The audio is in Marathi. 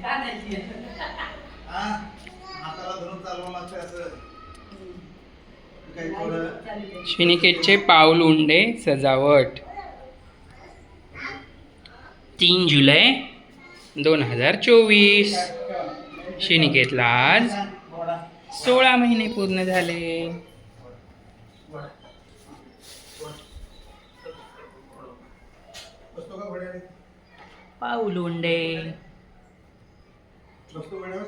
हा हाताला धरून चालवा लागतं असं काही थोडं. शिनिकेतचे पाऊल उंडे सजावट 3 जुलै 2024. शिनिकेतला आज 16 महिने पूर्ण झाले. बसतो का घोड्यावर? पाऊल उंडे बसतो घोड्यावर?